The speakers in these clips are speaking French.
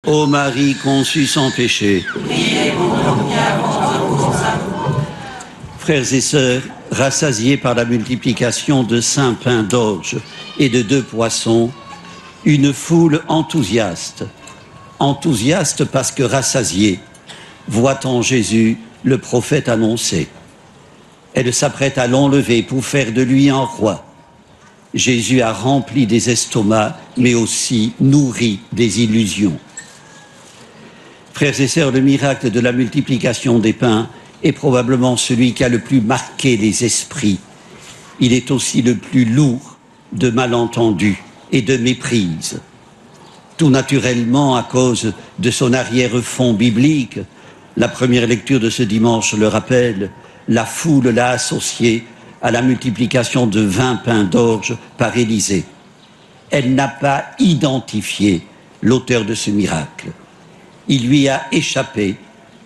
Ô Marie conçue sans péché, priez pour nous qui avons recours à vous. frères et sœurs, rassasiés par la multiplication de 5 pains d'orge et de 2 poissons, une foule enthousiaste parce que rassasiée, voit en Jésus le prophète annoncé. Elle s'apprête à l'enlever pour faire de lui un roi. Jésus a rempli des estomacs, mais aussi nourri des illusions. Frères et sœurs, le miracle de la multiplication des pains est probablement celui qui a le plus marqué les esprits. Il est aussi le plus lourd de malentendus et de méprises. Tout naturellement, à cause de son arrière-fond biblique, la première lecture de ce dimanche le rappelle, la foule l'a associé à la multiplication de 20 pains d'orge par Élisée. Elle n'a pas identifié l'auteur de ce miracle. Il lui a échappé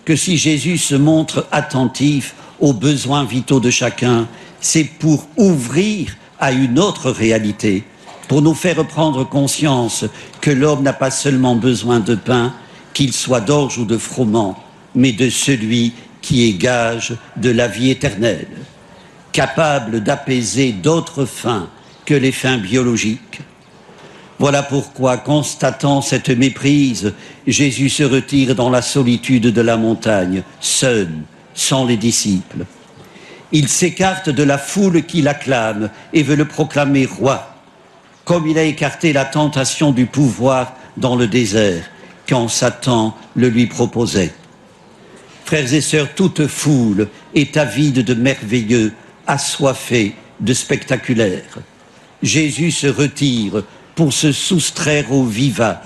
que si Jésus se montre attentif aux besoins vitaux de chacun, c'est pour ouvrir à une autre réalité, pour nous faire prendre conscience que l'homme n'a pas seulement besoin de pain, qu'il soit d'orge ou de froment, mais de celui qui est gage de la vie éternelle, capable d'apaiser d'autres faims que les faims biologiques. Voilà pourquoi, constatant cette méprise, Jésus se retire dans la solitude de la montagne, seul, sans les disciples. Il s'écarte de la foule qui l'acclame et veut le proclamer roi, comme il a écarté la tentation du pouvoir dans le désert, quand Satan le lui proposait. Frères et sœurs, toute foule est avide de merveilleux, assoiffée de spectaculaire. Jésus se retire pour se soustraire au vivat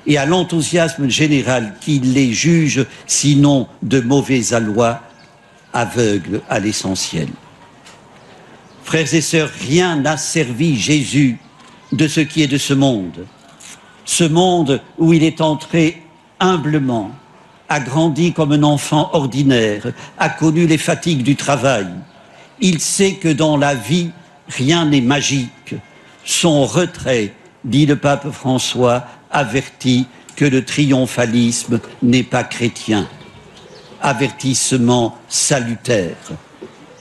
et à l'enthousiasme général qui les juge, sinon de mauvais aloi, aveugles à l'essentiel. Frères et sœurs, rien n'a servi Jésus de ce qui est de ce monde où il est entré humblement, a grandi comme un enfant ordinaire, a connu les fatigues du travail. Il sait que dans la vie, rien n'est magique. Son retrait, dit le pape François, avertit que le triomphalisme n'est pas chrétien. Avertissement salutaire.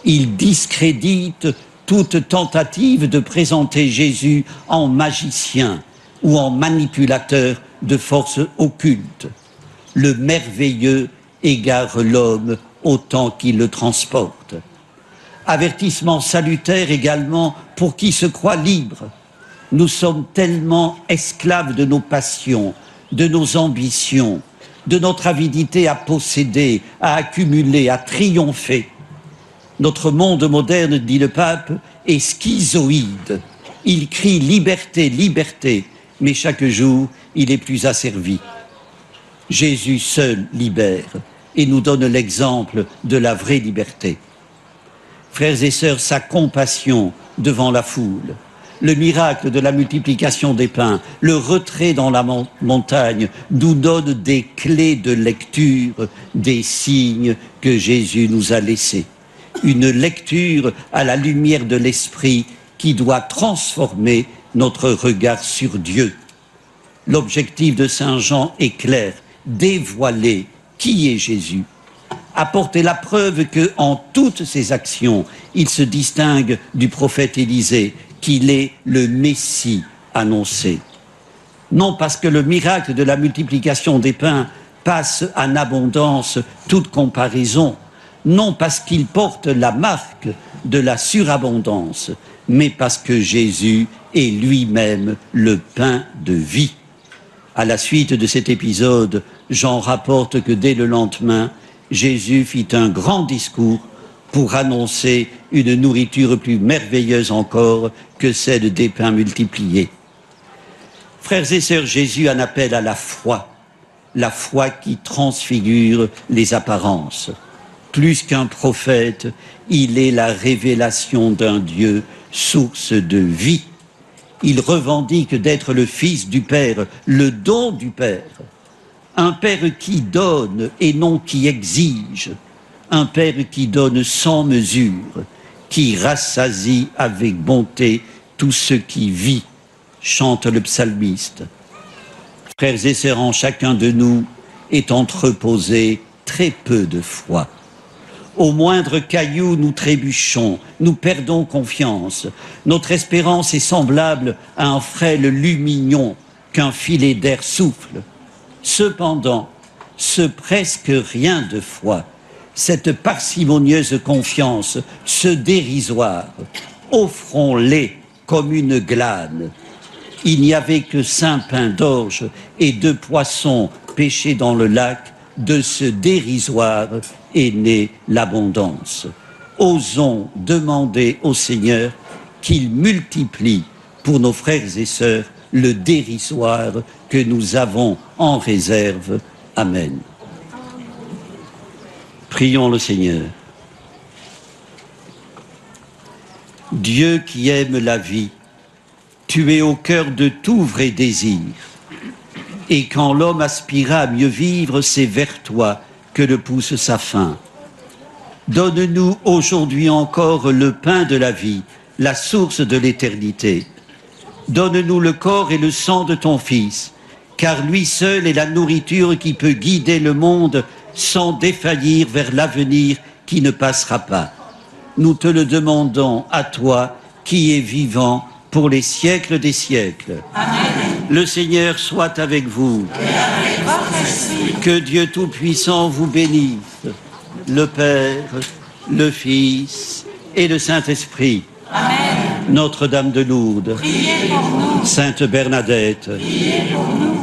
Il discrédite toute tentative de présenter Jésus en magicien ou en manipulateur de forces occultes. Le merveilleux égare l'homme autant qu'il le transporte. Avertissement salutaire également pour qui se croit libre. Nous sommes tellement esclaves de nos passions, de nos ambitions, de notre avidité à posséder, à accumuler, à triompher. Notre monde moderne, dit le pape, est schizoïde. Il crie liberté, liberté, mais chaque jour, il est plus asservi. Jésus seul libère et nous donne l'exemple de la vraie liberté. Frères et sœurs, sa compassion devant la foule, le miracle de la multiplication des pains, le retrait dans la montagne nous donne des clés de lecture, des signes que Jésus nous a laissés. Une lecture à la lumière de l'esprit qui doit transformer notre regard sur Dieu. L'objectif de Saint Jean est clair, dévoiler qui est Jésus, apporter la preuve qu'en toutes ses actions, il se distingue du prophète Élisée, qu'il est le Messie annoncé. Non parce que le miracle de la multiplication des pains passe en abondance toute comparaison, non parce qu'il porte la marque de la surabondance, mais parce que Jésus est lui-même le pain de vie. À la suite de cet épisode, Jean rapporte que dès le lendemain, Jésus fit un grand discours pour annoncer une nourriture plus merveilleuse encore que celle des pains multipliés. Frères et sœurs, Jésus en appelle à la foi qui transfigure les apparences. Plus qu'un prophète, il est la révélation d'un Dieu, source de vie. Il revendique d'être le Fils du Père, le don du Père. Un Père qui donne et non qui exige. Un Père qui donne sans mesure, qui rassasie avec bonté tout ce qui vit, chante le psalmiste. Frères et sœurs, en chacun de nous est entreposé très peu de foi. Au moindre caillou, nous trébuchons, nous perdons confiance. Notre espérance est semblable à un frêle lumignon qu'un filet d'air souffle. Cependant, ce presque rien de foi, cette parcimonieuse confiance, ce dérisoire, offrons-les comme une glane. Il n'y avait que 5 pains d'orge et 2 poissons pêchés dans le lac. De ce dérisoire est née l'abondance. Osons demander au Seigneur qu'il multiplie pour nos frères et sœurs le dérisoire que nous avons en réserve. Amen. Prions le Seigneur. Dieu qui aime la vie, tu es au cœur de tout vrai désir. Et quand l'homme aspira à mieux vivre, c'est vers toi que le pousse sa faim. Donne-nous aujourd'hui encore le pain de la vie, la source de l'éternité. Donne-nous le corps et le sang de ton Fils, car lui seul est la nourriture qui peut guider le monde sans défaillir vers l'avenir qui ne passera pas. Nous te le demandons à toi qui es vivant pour les siècles des siècles. Amen. Le Seigneur soit avec vous. Et avec votre esprit. Que Dieu Tout-Puissant vous bénisse, le Père, le Fils et le Saint-Esprit. Amen. Notre-Dame de Lourdes, Priez pour nous. Sainte Bernadette, Priez pour nous.